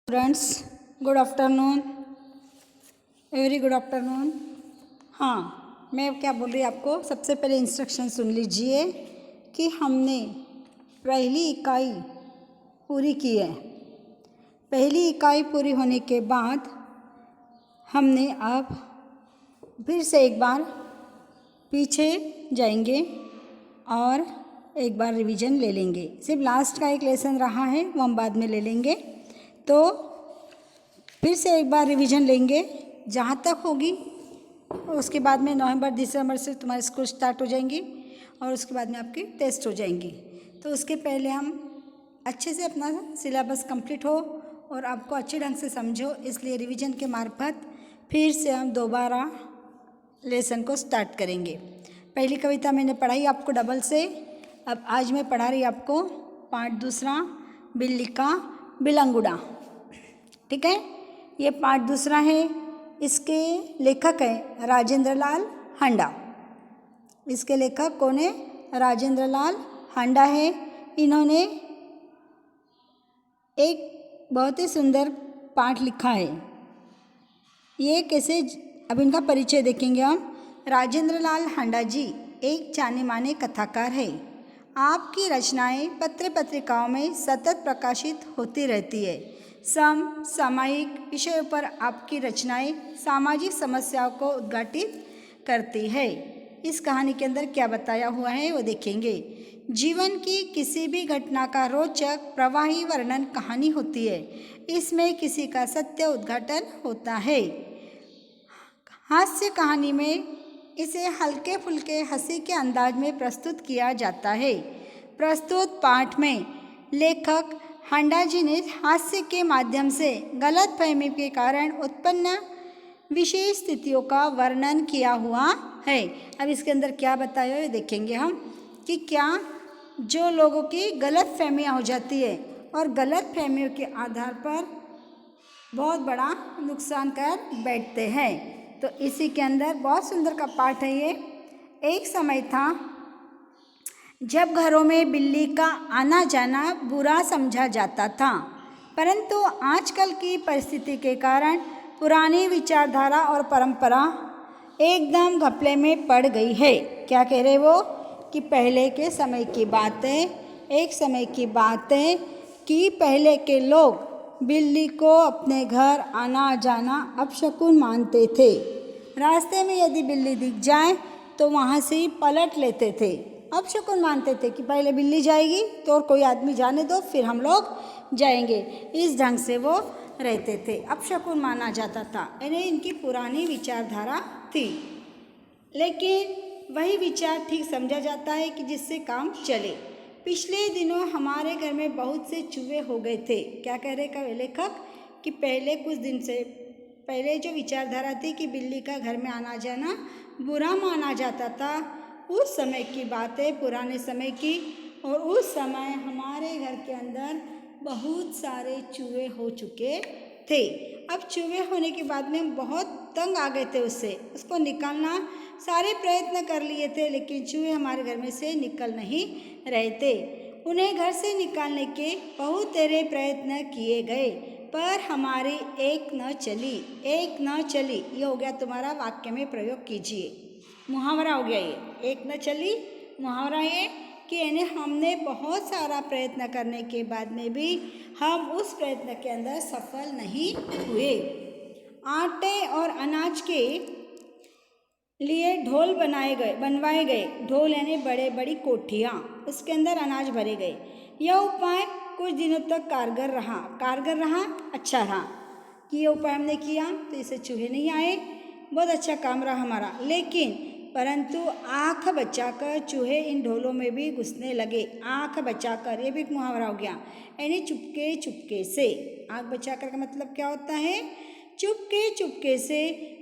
Friends, good afternoon, very good afternoon. हाँ, मैं क्या बोल रही आपको, सबसे पहले इंस्ट्रक्शन सुन लीजिए कि हमने पहली इकाई पूरी की है। पहली इकाई पूरी होने के बाद हमने अब फिर से एक बार पीछे जाएंगे और एक बार रिवीजन ले लेंगे। सिर्फ लास्ट का एक लेसन रहा है, वो हम बाद में ले लेंगे। तो फिर से एक बार रिवीजन लेंगे जहाँ तक होगी। उसके बाद में नवंबर दिसंबर से तुम्हारी स्कूल स्टार्ट हो जाएंगी और उसके बाद में आपकी टेस्ट हो जाएंगी। तो उसके पहले हम अच्छे से अपना सिलेबस कंप्लीट हो और आपको अच्छे ढंग से समझो, इसलिए रिवीजन के मार्फत फिर से हम दोबारा लेसन को स्टार्ट करेंगे। पहली कविता मैंने पढ़ाई आपको डबल से, अब आज मैं पढ़ा रही आपको पार्ट दूसरा, बिल्ली का बिलंगुड़ा। ठीक है, ये पार्ट दूसरा है। इसके लेखक हैं राजेंद्र लाल हांडा। इसके लेखक कौन है? राजेंद्र लाल हांडा है। इन्होंने एक बहुत ही सुंदर पाठ लिखा है। ये कैसे, अब इनका परिचय देखेंगे हम। राजेंद्र लाल हांडा जी एक जाने माने कथाकार है। आपकी रचनाएं पत्र पत्रिकाओं में सतत प्रकाशित होती रहती है। सामायिक विषयों पर आपकी रचनाएं सामाजिक समस्याओं को उद्घाटित करती है। इस कहानी के अंदर क्या बताया हुआ है वो देखेंगे। जीवन की किसी भी घटना का रोचक प्रवाही वर्णन कहानी होती है। इसमें किसी का सत्य उद्घाटन होता है। हास्य कहानी में इसे हल्के फुल्के हंसी के अंदाज में प्रस्तुत किया जाता है। प्रस्तुत पाठ में लेखक हांडा जी ने हास्य के माध्यम से गलतफहमी के कारण उत्पन्न विशेष स्थितियों का वर्णन किया हुआ है। अब इसके अंदर क्या बताया है देखेंगे हम कि क्या जो लोगों की गलतफहमियां हो जाती है और गलतफहमियों के आधार पर बहुत बड़ा नुकसान कर बैठते हैं। तो इसी के अंदर बहुत सुंदर का पाठ है ये। एक समय था जब घरों में बिल्ली का आना जाना बुरा समझा जाता था, परंतु आजकल की परिस्थिति के कारण पुरानी विचारधारा और परंपरा एकदम घपले में पड़ गई है। क्या कह रहे वो कि पहले के समय की बातें, एक समय की बातें कि पहले के लोग बिल्ली को अपने घर आना जाना अपशकुन मानते थे। रास्ते में यदि बिल्ली दिख जाए तो वहाँ से ही पलट लेते थे। अपशकुन मानते थे कि पहले बिल्ली जाएगी तो और कोई आदमी जाने दो, फिर हम लोग जाएंगे। इस ढंग से वो रहते थे, अपशकुन माना जाता था। यानी इनकी पुरानी विचारधारा थी, लेकिन वही विचार ठीक समझा जाता है कि जिससे काम चले। पिछले दिनों हमारे घर में बहुत से चूहे हो गए थे। क्या कह रहे का लेखक कि पहले कुछ दिन से पहले जो विचारधारा थी कि बिल्ली का घर में आना जाना बुरा माना जाता था, उस समय की बात है, पुराने समय की। और उस समय हमारे घर के अंदर बहुत सारे चूहे हो चुके थे। अब चूहे होने के बाद में बहुत तंग आ गए थे उसको निकालना सारे प्रयत्न कर लिए थे, लेकिन चूहे हमारे घर में से निकल नहीं रहे थे। उन्हें घर से निकालने के बहुत तेरे प्रयत्न किए गए, पर हमारी एक न चली। ये हो गया तुम्हारा वाक्य में प्रयोग कीजिए, मुहावरा हो गया ये। एक न चली मुहावरा ये कि यानी हमने बहुत सारा प्रयत्न करने के बाद में भी हम उस प्रयत्न के अंदर सफल नहीं हुए। आटे और अनाज के लिए ढोल बनवाए गए। ढोल यानी बड़े बड़ी कोठियाँ, उसके अंदर अनाज भरे गए। यह उपाय कुछ दिनों तक कारगर रहा, अच्छा रहा कि ये उपाय हमने किया तो इससे चूहे नहीं आए, बहुत अच्छा काम रहा हमारा। लेकिन परंतु आँख बचाकर चूहे इन ढोलों में भी घुसने लगे। आँख बचाकर, ये भी एक मुहावरा हो गया, यानी चुपके चुपके से। आँख बचाकर का मतलब क्या होता है? चुपके चुपके से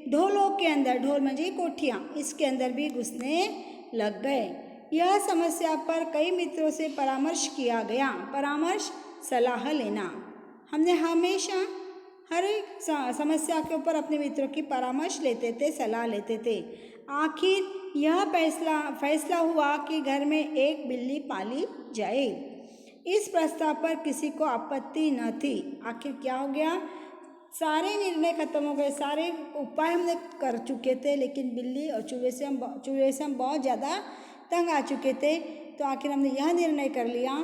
ढोलों के अंदर, ढोल म्हणजे कोठियाँ, इसके अंदर भी घुसने लग गए। यह समस्या पर कई मित्रों से परामर्श किया गया। परामर्श, सलाह लेना। हमने हमेशा हर एक समस्या के ऊपर अपने मित्रों की परामर्श लेते थे, सलाह लेते थे। आखिर यह फैसला हुआ कि घर में एक बिल्ली पाली जाए। इस प्रस्ताव पर किसी को आपत्ति न थी। आखिर क्या हो गया, सारे निर्णय खत्म हो गए, सारे उपाय हमने कर चुके थे, लेकिन बिल्ली और चूहे से हम बहुत ज़्यादा तंग आ चुके थे। तो आखिर हमने यह निर्णय कर लिया,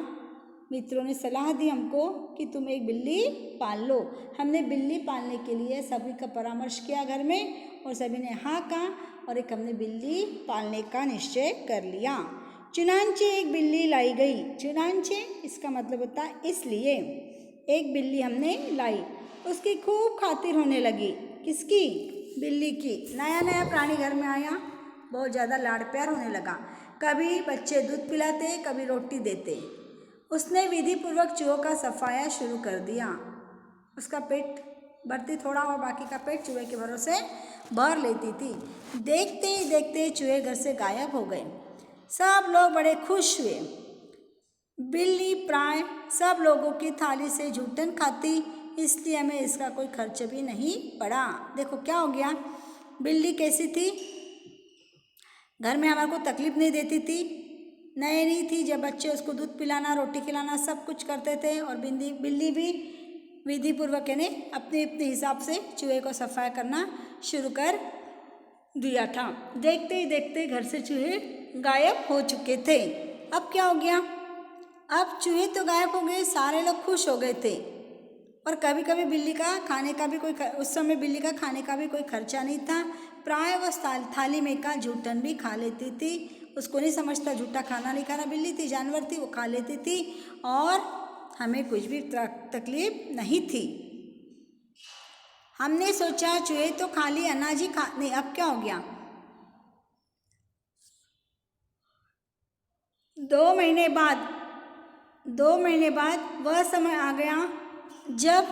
मित्रों ने सलाह दी हमको कि तुम एक बिल्ली पाल लो। हमने बिल्ली पालने के लिए सभी का परामर्श किया घर में और सभी ने हाँ कहा और एक हमने बिल्ली पालने का निश्चय कर लिया। चुनांचे एक बिल्ली लाई गई। चुनांचे इसका मतलब होता है इसलिए। एक बिल्ली हमने लाई, उसकी खूब खातिर होने लगी। किसकी? बिल्ली की। नया नया प्राणी घर में आया, बहुत ज़्यादा लाड़ प्यार होने लगा। कभी बच्चे दूध पिलाते, कभी रोटी देते। उसने विधि पूर्वक चूहों का सफाया शुरू कर दिया। उसका पेट भरती थोड़ा और बाकी का पेट चूहे के भरोसे भर लेती थी। देखते ही देखते चूहे घर से गायब हो गए। सब लोग बड़े खुश हुए। बिल्ली प्राय सब लोगों की थाली से झूठन खाती, इसलिए हमें इसका कोई खर्च भी नहीं पड़ा। देखो क्या हो गया, बिल्ली कैसी थी, घर में हमारे को तकलीफ नहीं देती थी, नई नहीं थी। जब बच्चे उसको दूध पिलाना, रोटी खिलाना सब कुछ करते थे और बिल्ली भी विधि पूर्वक यानी अपने अपने हिसाब से चूहे को सफाई करना शुरू कर दिया था। देखते ही देखते घर से चूहे गायब हो चुके थे। अब क्या हो गया, अब चूहे तो गायब हो गए, सारे लोग खुश हो गए थे। और कभी कभी बिल्ली का खाने का भी उस समय बिल्ली का खाने का भी कोई खर्चा नहीं था। प्राय वह थाली में का झूठन भी खा लेती थी। उसको नहीं समझता झूठा खाना नहीं खाना, बिल्ली थी, जानवर थी, वो खा लेती थी और हमें कुछ भी तकलीफ नहीं थी। हमने सोचा चूहे तो खाली अनाज ही खा नहीं। अब क्या हो गया, 2 महीने बाद वह समय आ गया जब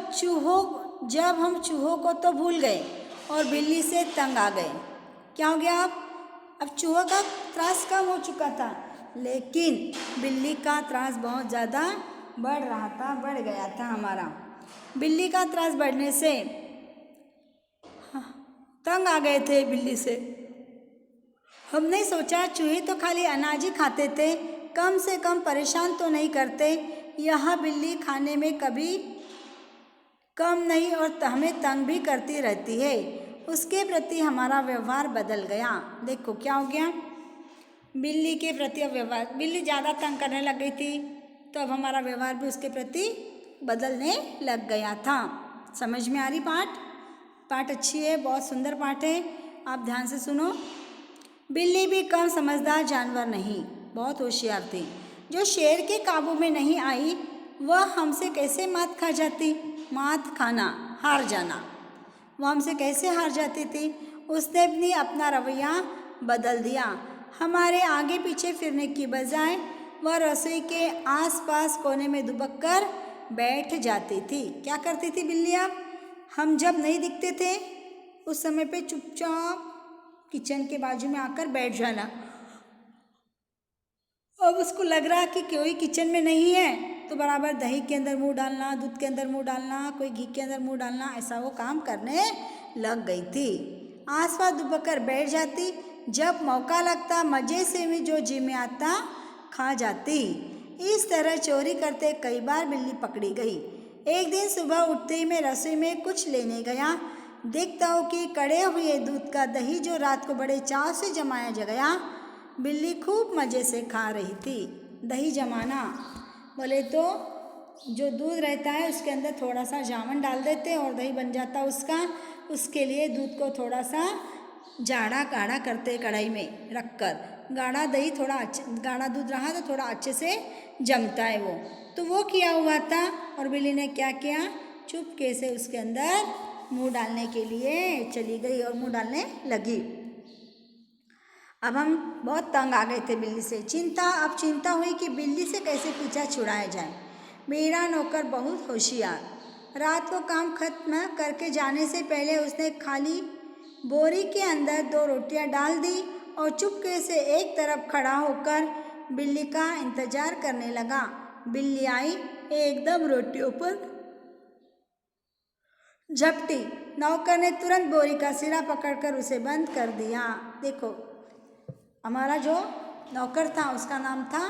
हम चूहों को तो भूल गए और बिल्ली से तंग आ गए। क्या हो गया, अब चूहों का त्रास कम हो चुका था, लेकिन बिल्ली का त्रास बहुत ज़्यादा बढ़ गया था हमारा। बिल्ली का त्रास बढ़ने से तंग आ गए थे बिल्ली से। हमने सोचा चूहे तो खाली अनाज ही खाते थे, कम से कम परेशान तो नहीं करते। यह बिल्ली खाने में कभी कम नहीं और हमें तंग भी करती रहती है। उसके प्रति हमारा व्यवहार बदल गया। देखो क्या हो गया, बिल्ली के प्रति व्यवहार, बिल्ली ज़्यादा तंग करने लग गई थी तो अब हमारा व्यवहार भी उसके प्रति बदलने लग गया था। समझ में आ रही पाठ अच्छी है, बहुत सुंदर पाठ है, आप ध्यान से सुनो। बिल्ली भी कम समझदार जानवर नहीं, बहुत होशियार थी। जो शेर के काबू में नहीं आई वह हमसे कैसे मात खा जाती। मात खाना, हार जाना, वह हमसे कैसे हार जाती थी। उसने भी अपना रवैया बदल दिया। हमारे आगे पीछे फिरने की बजाय वह रसोई के आसपास कोने में दुबक कर बैठ जाती थी। क्या करती थी बिल्ली, अब हम जब नहीं दिखते थे उस समय पे चुपचाप किचन के बाजू में आकर बैठ जाना। अब उसको लग रहा कि कोई किचन में नहीं है तो बराबर दही के अंदर मुंह डालना, दूध के अंदर मुंह डालना, कोई घी के अंदर मुंह डालना, ऐसा वो काम करने लग गई थी। आसपास दुबक कर बैठ जाती, जब मौका लगता मज़े से भी जो जी में आता खा जाती। इस तरह चोरी करते कई बार बिल्ली पकड़ी गई। एक दिन सुबह उठते ही मैं रसोई में कुछ लेने गया। देखता हूँ कि कड़े हुए दूध का दही जो रात को बड़े चाव से जमाया गया, बिल्ली खूब मज़े से खा रही थी। दही जमाना बोले तो जो दूध रहता है उसके अंदर थोड़ा सा जामन डाल देते और दही बन जाता उसका। उसके लिए दूध को थोड़ा सा जाड़ा गाढ़ा करते कढ़ाई में रखकर, गाढ़ा दही थोड़ा गाढ़ा दूध रहा तो थोड़ा अच्छे से जमता है वो। तो वो किया हुआ था और बिल्ली ने क्या किया, चुपके से उसके अंदर मुंह डालने के लिए चली गई और मुंह डालने लगी। अब हम बहुत तंग आ गए थे बिल्ली से। अब चिंता हुई कि बिल्ली से कैसे पीछा छुड़ाया जाए। मेरा नौकर बहुत होशियार, रात को काम खत्म करके जाने से पहले उसने खाली बोरी के अंदर 2 रोटियां डाल दी और चुपके से एक तरफ खड़ा होकर बिल्ली का इंतजार करने लगा। बिल्ली आई, एकदम रोटियों पर झपटी। नौकर ने तुरंत बोरी का सिरा पकड़कर उसे बंद कर दिया। देखो हमारा जो नौकर था उसका नाम था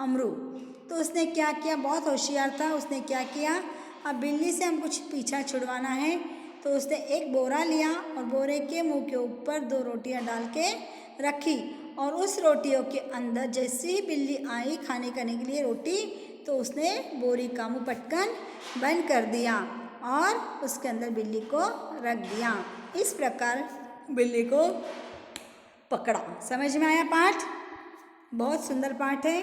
अमरू। तो उसने क्या किया, बहुत होशियार था, उसने क्या किया, अब बिल्ली से हम कुछ पीछा छुड़वाना है, तो उसने एक बोरा लिया और बोरे के मुंह के ऊपर 2 रोटियां डाल के रखी, और उस रोटियों के अंदर जैसे ही बिल्ली आई खाने करने के लिए रोटी, तो उसने बोरी का मुंह पटकन बंद कर दिया और उसके अंदर बिल्ली को रख दिया। इस प्रकार बिल्ली को पकड़ा। समझ में आया पाठ? बहुत सुंदर पाठ है।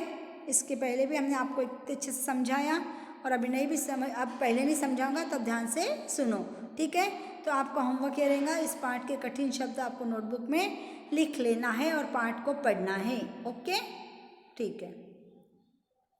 इसके पहले भी हमने आपको इतने अच्छे से समझाया, और अभी नहीं भी समझ, अब पहले नहीं समझाऊंगा तो ध्यान से सुनो, ठीक है? तो आपका होमवर्क ये रहेगा, इस पाठ के कठिन शब्द आपको नोटबुक में लिख लेना है और पाठ को पढ़ना है। ओके, ठीक है।